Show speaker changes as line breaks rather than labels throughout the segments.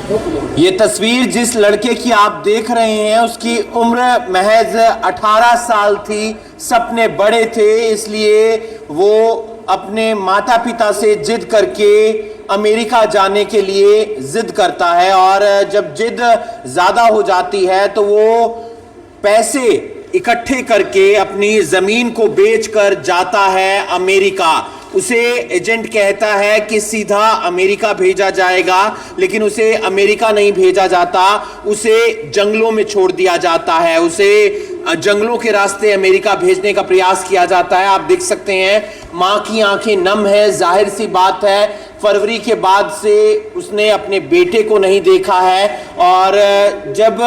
ये तस्वीर जिस लड़के की आप देख रहे हैं उसकी उम्र महज 18 साल थी। सपने बड़े थे, इसलिए वो अपने माता पिता से जिद करके अमेरिका जाने के लिए जिद करता है, और जब जिद ज़्यादा हो जाती है तो वो पैसे इकट्ठे करके अपनी ज़मीन को बेचकर जाता है अमेरिका। उसे एजेंट कहता है कि सीधा अमेरिका भेजा जाएगा, लेकिन उसे अमेरिका नहीं भेजा जाता, उसे जंगलों में छोड़ दिया जाता है। उसे जंगलों के रास्ते अमेरिका भेजने का प्रयास किया जाता है। आप देख सकते हैं माँ की आंखें नम है। जाहिर सी बात है, फरवरी के बाद से उसने अपने बेटे को नहीं देखा है, और जब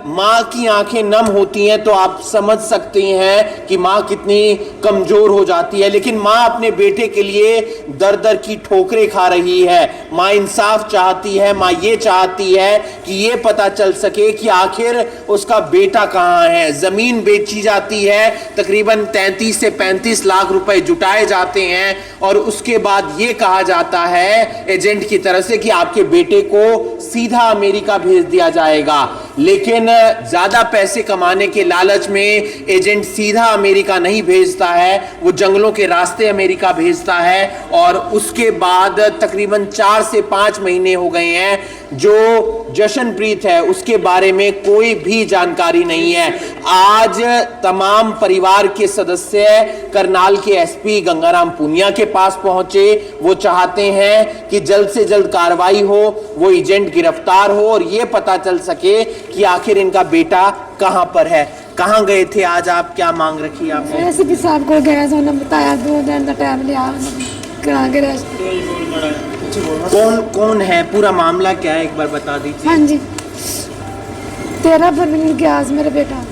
माँ की आंखें नम होती हैं तो आप समझ सकते हैं कि माँ कितनी कमजोर हो जाती है। लेकिन माँ अपने बेटे के लिए दर दर की ठोकरें खा रही है। माँ इंसाफ चाहती है, माँ ये चाहती है कि ये पता चल सके कि आखिर उसका बेटा कहाँ है। जमीन बेची जाती है, तकरीबन 33 से 35 लाख रुपए जुटाए जाते हैं, और उसके बाद ये कहा जाता है एजेंट की तरफ से कि आपके बेटे को सीधा अमेरिका भेज दिया जाएगा। लेकिन ज्यादा पैसे कमाने के लालच में एजेंट सीधा अमेरिका नहीं भेजता है, वो जंगलों के रास्ते अमेरिका भेजता है। और उसके बाद तकरीबन 4 से 5 महीने हो गए हैं, जो जशनप्रीत है उसके बारे में कोई भी जानकारी नहीं है। आज तमाम परिवार के सदस्य करनाल के एसपी गंगाराम पुनिया के पास पहुंचे। वो चाहते हैं कि जल्द से जल्द कार्रवाई हो, वो एजेंट गिरफ्तार हो और ये पता चल सके कि आखिर इनका बेटा कहां पर है। कहां गए थे आज आप, क्या मांग रखी आपने?
एसपी साहब को गया, उन्होंने बताया 2 दिन का टाइम लिया।
कौन है, पूरा मामला क्या है, एक बार बता दीजिए।
हाँ जी, 13 फरवरी गया मेरा बेटा।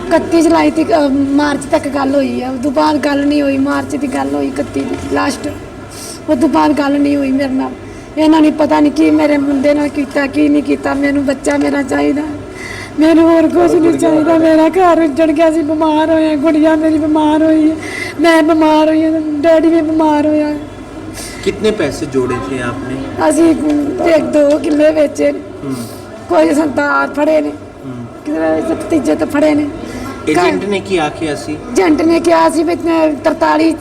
31 जुलाई तक मार्च तक गल हुई है, उस बाद गल नहीं हुई। मार्च की गल हुई 31 लास्ट, उस बाद गल नहीं हुई मेरे नाल। इन्हों ने पता नहीं कि मेरे मुंडे नाल कीता की नहीं कीता। मैनू बच्चा मेरा चाहिए, मैनू होर कुछ नहीं चाहिए। मेरा घर उजड़ गया, सी बीमार होया, गुड़िया मेरी बीमार हुई है, मैं बीमार हुई है, डैडी भी बीमार होया।
कितने पैसे जोड़े थे आपने?
असी 1-2 किले बेचे, कोई संतार फड़े ने, किसी भतीजे तो फड़े ने।
एजेंट ने क्या किया सी?
एजेंट ने क्या सी 43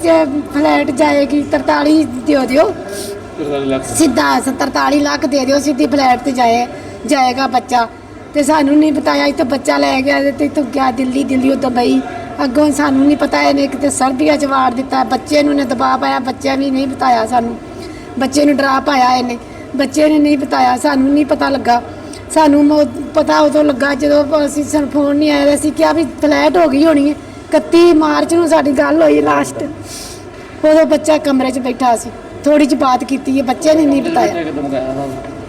फ्लैट जाएगी, 43 दियो सीधा 43 लाख दे दियो, सीधी फ्लैट ते जाएगा बच्चा। तो सानू नहीं बताया, इतो बच्चा लै गया तो क्या दिल्ली दुबई, अगों सानू नहीं पता। इन्हें कितने सर्बिया च वाड़ दिता, बच्चे ने दबा पाया, बच्चा भी नहीं बताया सानू, बच्चे ने डरा पाया इन्हें, बच्चे ने नहीं बताया, सानू नहीं पता लगा। सानू पता उदों लगा जो असी फोन नहीं आया, असी क्या भी फ्लैट हो गई होनी है। 31 मार्च को साडी गल हुई लास्ट, उदों बच्चा कमरे च बैठा सी, थोड़ी जी बात की है, बच्चे ने नहीं बताया,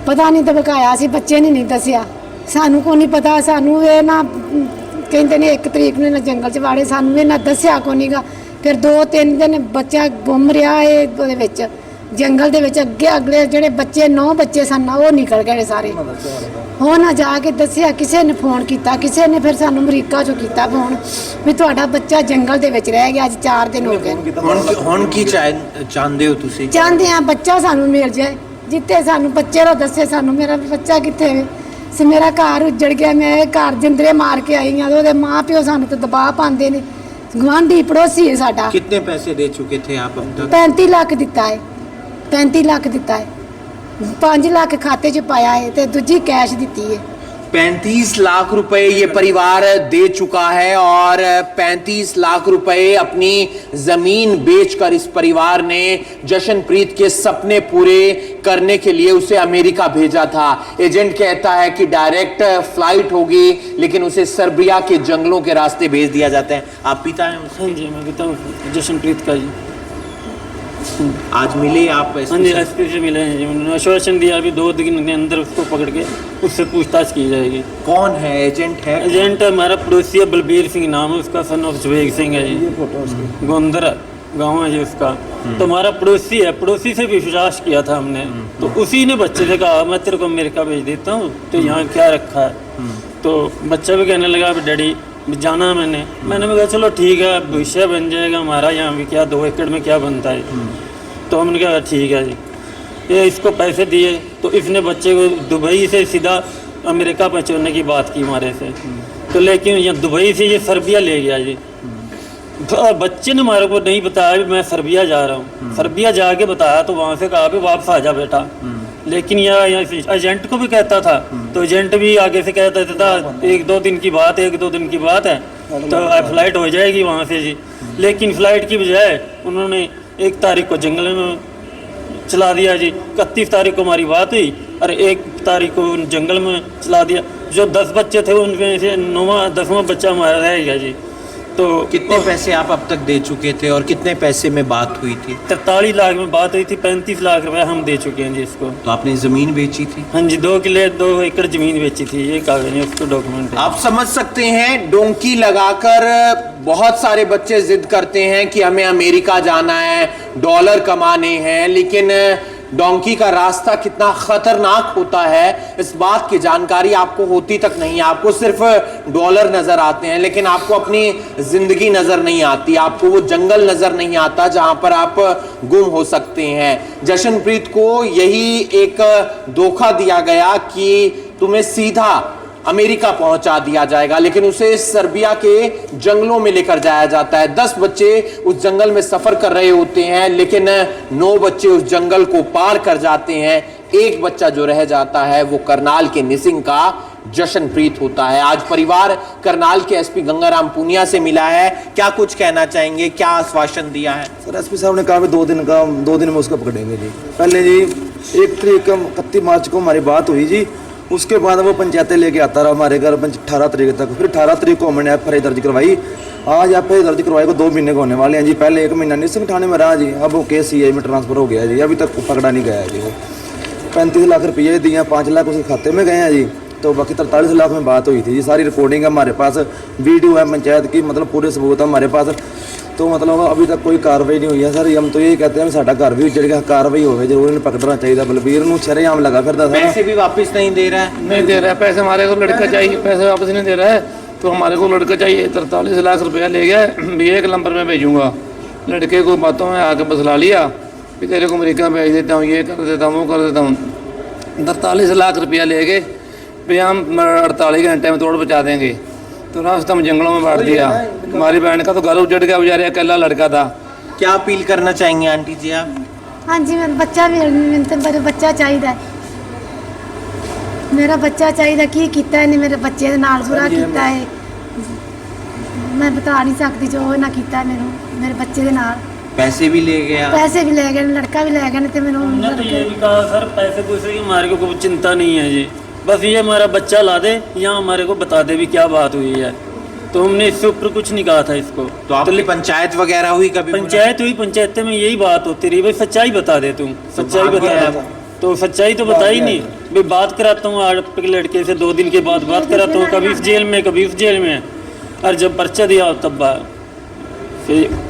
पता नहीं धमकाया सी, बच्चे ने नहीं दसिया, सानू को नहीं पता। सानू ये ना कहते ने 1 तरीक ने ना जंगल च वाड़े, सानू ये ना दसिया को नहीं गा। फिर 2-3 दिन बच्चा गुम रहा है जंगल दे विच। अगले जेडे बच्चे 9 बच्चे सन वो निकल गए सारे, हो ना जाके दसिया, किसी ने फोन किया, किसी ने फिर सानू अमरीका चो किया फोन भी तुहाडा बच्चा जंगल दे विच रह गया, अज 4 दिन हो गए।
हुण की चाहते हो तुसीं?
चाहते हैं बच्चा सानू मिल जाए, जिते सानू बच्चे रो दसे सानू मेरा बच्चा कित्थे है। मेरा घर उजड़ गया, मैं घर जिंदरे मार के आई हाँ, तो माँ प्यो सानू तो दबाव पाते ने। गुआढ़ी पड़ोसी है साडा।
कितने पैसे दे चुके थे आप अब तक?
35 लाख दिता है, 35 लाख दिता है, 5 लाख खाते च पाया है, तो दूजी कैश दी है।
35 लाख रुपए ये परिवार दे चुका है, और 35 लाख रुपए अपनी जमीन बेचकर इस परिवार ने जशनप्रीत के सपने पूरे करने के लिए उसे अमेरिका भेजा था। एजेंट कहता है कि डायरेक्ट फ्लाइट होगी, लेकिन उसे सर्बिया के जंगलों के रास्ते भेज दिया जाता है। आप पिता हैं उसके?
हाँ जी, मैं पिता हूँ जशनप्रीत का जी।
आज मिले आप?
हाँ जी, एसपी से मिले हैं जी। उन्होंने आश्वासन दिया अभी 2 दिन के अंदर उसको पकड़ के उससे पूछताछ की जाएगी।
कौन है एजेंट? है
एजेंट हमारा पड़ोसी है, बलबीर सिंह नाम है उसका, सन ऑफ जुबेग सिंह है जी, गोंदर गांव है जी उसका। तो हमारा पड़ोसी है, पड़ोसी से भी विश्वास किया था हमने, तो उसी ने बच्चे से कहा मैं तेरे को अमेरिका भेज देता हूँ, तो यहाँ क्या रखा है। तो बच्चा भी कहने लगा डैडी जाना मैंने कहा चलो ठीक है, भविष्य बन जाएगा हमारा, यहाँ भी क्या 2 एकड़ में क्या बनता है। तो हमने कहा ठीक है जी। ये इसको पैसे दिए तो इसने बच्चे को दुबई से सीधा अमेरिका पहुँचाने की बात की हमारे से। तो लेकिन ये दुबई से ये सर्बिया ले गया जी। तो बच्चे ने हमारे को नहीं बताया भी मैं सर्बिया जा रहा हूँ। सर्बिया जाके बताया तो वहाँ से कहा भी वापस आ जा बेटा। लेकिन यह एजेंट को भी कहता था तो एजेंट भी आगे से कहता था 1-2 दिन की बात है, 1-2 दिन की बात है तो फ्लाइट हो जाएगी वहाँ से जी। लेकिन फ्लाइट की बजाय उन्होंने 1 तारीख को जंगल में चला दिया जी। 31 तारीख को हमारी बात हुई और 1 तारीख को जंगल में चला दिया। जो 10 बच्चे थे उनमें से 9वां 10वां बच्चा हमारा रह गया जी। तो
कितने पैसे आप अब तक दे चुके थे और कितने पैसे में बात हुई थी?
43 लाख में बात हुई थी, 35 लाख रुपए हम दे चुके हैं जी इसको।
तो आपने ज़मीन बेची थी?
हाँ जी, 2 किले 2 एकड़ ज़मीन बेची थी। ये कागज है, उसको डॉक्यूमेंट है।
आप समझ सकते हैं, डोंकी लगाकर बहुत सारे बच्चे जिद करते हैं कि हमें अमेरिका जाना है, डॉलर कमाने हैं, लेकिन डोंकी का रास्ता कितना खतरनाक होता है इस बात की जानकारी आपको होती तक नहीं। आपको सिर्फ डॉलर नजर आते हैं लेकिन आपको अपनी जिंदगी नजर नहीं आती, आपको वो जंगल नजर नहीं आता जहां पर आप गुम हो सकते हैं। जशनप्रीत को यही एक धोखा दिया गया कि तुम्हें सीधा अमेरिका पहुंचा दिया जाएगा, लेकिन उसे सर्बिया के जंगलों में लेकर जाया जाता है। 10 बच्चे उस जंगल में सफर कर रहे होते हैं लेकिन 9 बच्चे उस जंगल को पार कर जाते हैं। एक बच्चा जो रह जाता है वो करनाल के निसिंग का जशनप्रीत होता है। आज परिवार करनाल के एसपी गंगाराम पुनिया से मिला है। क्या कुछ कहना चाहेंगे, क्या आश्वासन दिया है?
सर एसपी साहब ने कहा 2 दिन में उसको पकड़ेंगे जी। पहले जी 1 तारीख 31 मार्च को हमारी बात हुई जी। उसके बाद वो पंचायतें लेके आता रहा हमारे घर 18 तारीख तक। फिर 18 तारीख को हमने FIR दर्ज करवाई। आज FIR दर्ज करवाई को 2 महीने को होने वाले हैं जी। पहले 1 महीना निसिंग थाने में रहा जी, अब वो केस CI में ट्रांसफर हो गया जी। अभी तक पकड़ा नहीं गया है जी। वो 35 लाख रुपये दिए, 5 लाख उसके खाते में गए हैं जी। तो बाकी 43 लाख में बात हुई थी जी। सारी रिकॉर्डिंग है हमारे पास, वीडियो है पंचायत की, मतलब पूरे सबूत है हमारे पास। तो मतलब अभी तक कोई कार्रवाई नहीं हुई है सर। हम तो यही कहते हैं साडा घर भी उजड़ गया, कार्रवाई हो जरूर इन्हें पकड़ना चाहिए। बलबीर नूं शरेआम लगा फिरदा था।
पैसे भी वापस नहीं दे रहा है?
नहीं दे रहा है पैसे, हमारे को लड़का चाहिए, पैसे वापस नहीं दे रहा है। तो हमारे को लड़का चाहिए। 43 लाख रुपया ले गया, भी 1 नंबर में भेजूंगा। लड़के को बातों में आके बसला लिया कि तेरे को अमेरिका भेज देता हूँ, ये कर देता हूँ, वो कर देता हूँ। 43 लाख रुपया ले गए, भी हम 48 घंटे में तोड़ बचा देंगे। तो रास्ता में जंगलों में बांट दिया। हमारी बहन का तो घर उजड़ गया, बेचारे अकेला लड़का था।
क्या अपील करना चाहेंगे आंटी जी आप?
हाँ जी, मेरा बच्चा भी मेरा बच्चा चाहिए, मेरा बच्चा चाहिए। की कीता है मेरे बच्चे दे नाल बुरा कीता है, मैं बता नहीं सकती जो ना कीता है मेरे बच्चे दे नाल।
पैसे भी ले गया?
पैसे भी ले गए, लड़का भी ले गए। तो
हमने तो ये भी कहा सर, पैसे पूसे की हमारे को कोई चिंता नहीं है जी, बस ये हमारा बच्चा ला दे या हमारे को बता दे भी क्या बात हुई है। तो हमने इससे ऊपर कुछ नहीं कहा था इसको।
तो आपकी पंचायत वगैरह हुई कभी?
पंचायत हुई, पंचायत में यही बात होती रही, भाई सच्चाई बता दे, तुम सच्चाई बता दे। तो सच्चाई तो बता ही नहीं, भाई बात कराता हूँ आपके लड़के से 2 दिन के बाद बात कराता हूँ, कभी इस जेल में कभी उस जेल में। और जब पर्चा दिया तब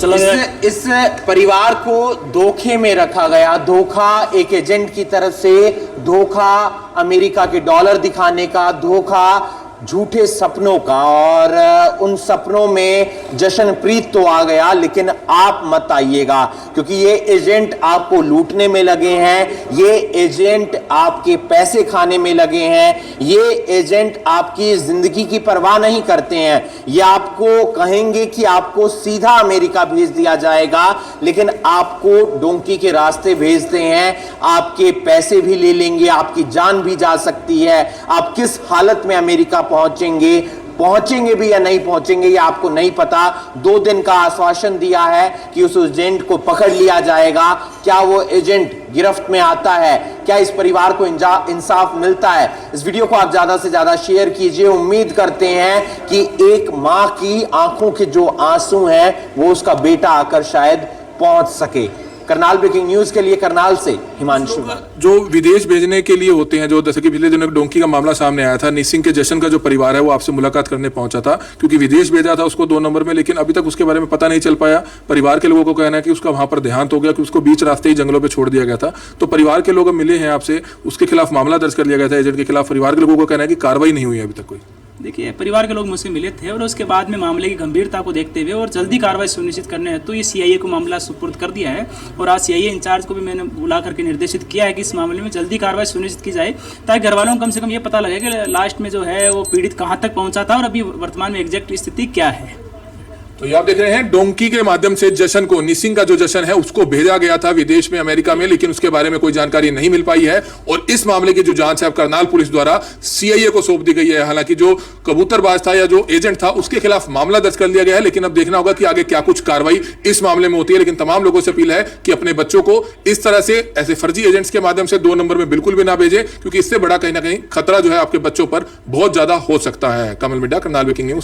चला गया।
इस परिवार को धोखे में रखा गया। धोखा एक एजेंट की तरफ से, धोखा अमेरिका के डॉलर दिखाने का, धोखा झूठे सपनों का। और उन सपनों में जशनप्रीत तो आ गया लेकिन आप मत आइएगा, क्योंकि ये एजेंट आपको लूटने में लगे हैं, ये एजेंट आपके पैसे खाने में लगे हैं, ये एजेंट आपकी जिंदगी की परवाह नहीं करते हैं। ये आपको कहेंगे कि आपको सीधा अमेरिका भेज दिया जाएगा, लेकिन आपको डोंकी के रास्ते भेजते हैं। आपके पैसे भी ले लेंगे, आपकी जान भी जा सकती है। आप किस हालत में अमेरिका पहुंचेंगे भी या नहीं पहुंचेंगे ये आपको नहीं पता। 2 दिन का आश्वासन दिया है कि उस एजेंट को पकड़ लिया जाएगा। क्या वो एजेंट गिरफ्त में आता है? क्या इस परिवार को इंसाफ मिलता है? इस वीडियो को आप ज्यादा से ज्यादा शेयर कीजिए। उम्मीद करते हैं कि एक मां की आंखों के जो आंसू हैं वो उसका बेटा आकर शायद पहुंच सके। करनाल ब्रेकिंग न्यूज के लिए करनाल से हिमांशु।
जो विदेश भेजने के लिए होते हैं, जो जैसे कि पिछले दिनों डोंकी का मामला सामने आया था, निसिंग के जशन का जो परिवार है वो आपसे मुलाकात करने पहुंचा था, क्योंकि विदेश भेजा था उसको 2 नंबर में, लेकिन अभी तक उसके बारे में पता नहीं चल पाया। परिवार के लोगों को कहना है कि उसका वहां पर देहांत हो गया, कि उसको बीच रास्ते ही जंगलों पर छोड़ दिया गया था। तो परिवार के लोग मिले हैं आपसे, उसके खिलाफ मामला दर्ज कर लिया गया था एजेंट के खिलाफ। परिवार के लोगों को कहना है कि कार्रवाई नहीं हुई अभी तक कोई।
देखिए, परिवार के लोग मुझसे मिले थे और उसके बाद में मामले की गंभीरता को देखते हुए और जल्दी कार्रवाई सुनिश्चित करने हेतु ये सीआईए को मामला सुपुर्द कर दिया है। और आज सीआईए इंचार्ज को भी मैंने बुला करके निर्देशित किया है कि इस मामले में जल्दी कार्रवाई सुनिश्चित की जाए, ताकि घर वालों को कम से कम ये पता लगे कि लास्ट में जो है वो पीड़ित कहाँ तक पहुँचा था और अभी वर्तमान में एग्जैक्ट स्थिति क्या है।
तो ये आप देख रहे हैं, डोंकी के माध्यम से जशन को, निसिंग का जो जशन है उसको भेजा गया था विदेश में, अमेरिका में, लेकिन उसके बारे में कोई जानकारी नहीं मिल पाई है। और इस मामले की जो जांच है अब करनाल पुलिस द्वारा सीआईए को सौंप दी गई है। हालांकि जो कबूतरबाज था या जो एजेंट था उसके खिलाफ मामला दर्ज कर लिया गया है, लेकिन अब देखना होगा कि आगे क्या कुछ कार्रवाई इस मामले में होती है। लेकिन तमाम लोगों से अपील है कि अपने बच्चों को इस तरह से ऐसे फर्जी एजेंट्स के माध्यम से 2 नंबर में बिल्कुल भी ना भेजें, क्योंकि इससे बड़ा कहीं ना कहीं खतरा जो है आपके बच्चों पर बहुत ज्यादा हो सकता है। कमल मिड्डा, करनाल ब्रेकिंग न्यूज।